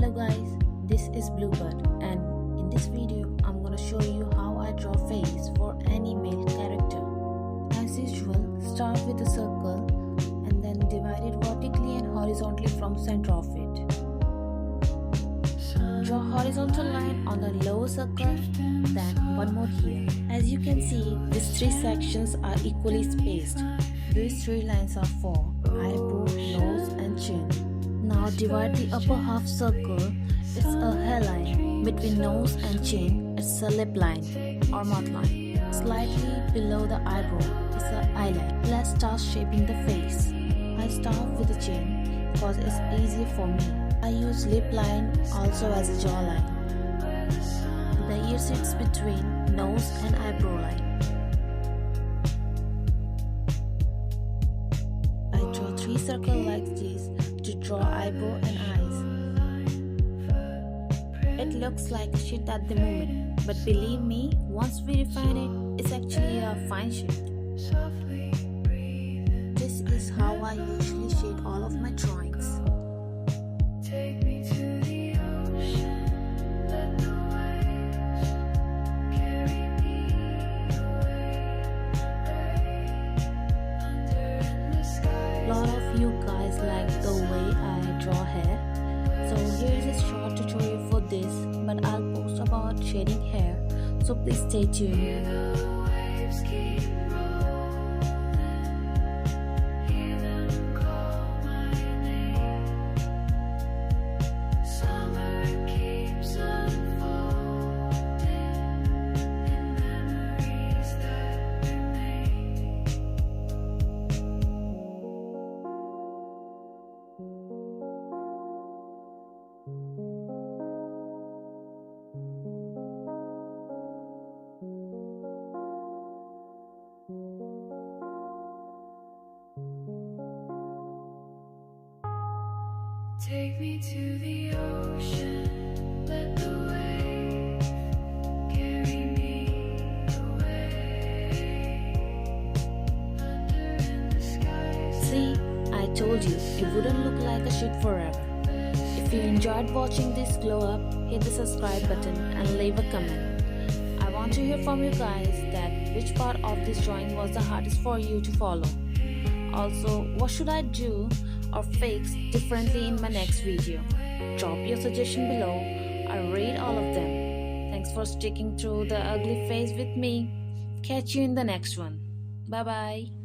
Hello guys, this is Bluebird, and in this video I'm gonna show you how I draw face for any male character. As usual, start with a circle and then divide it vertically and horizontally from center of it. Draw horizontal line on the lower circle, then one more here. As you can see, these three sections are equally spaced. These three lines are for eyebrow, nose and chin. Now divide the upper half circle. It's a hairline. Between nose and chin, it's a lip line or mouth line. Slightly below the eyebrow is an eyelid. Let's start shaping the face. I start with the chin because it's easier for me. I use lip line also as a jawline. The ear sits between nose and eyebrow line. I draw three circles like this to draw eyebrow and eyes. It looks like a shade at the moment, but believe me, once we refine it, it's actually a fine shade. This is how I usually shade all of my drawings. Take me to the ocean, let the waves carry me away, under in the sky. A lot of you guys like the way I draw hair, so here is a short tutorial for this, but I'll post about shading hair, so please stay tuned. The waves keep rolling, hear them call my name. Summer keeps unfolding in memories that remain. Take me to the ocean, let the wave carry me away, under in the skies. See, I told you, it wouldn't look like a shit forever. If you enjoyed watching this glow up, hit the subscribe button and leave a comment. I want to hear from you guys that which part of this drawing was the hardest for you to follow. Also, what should I do or fix differently in my next video? Drop your suggestion below. I read all of them. Thanks for sticking through the ugly phase with me. Catch you in the next one. Bye bye.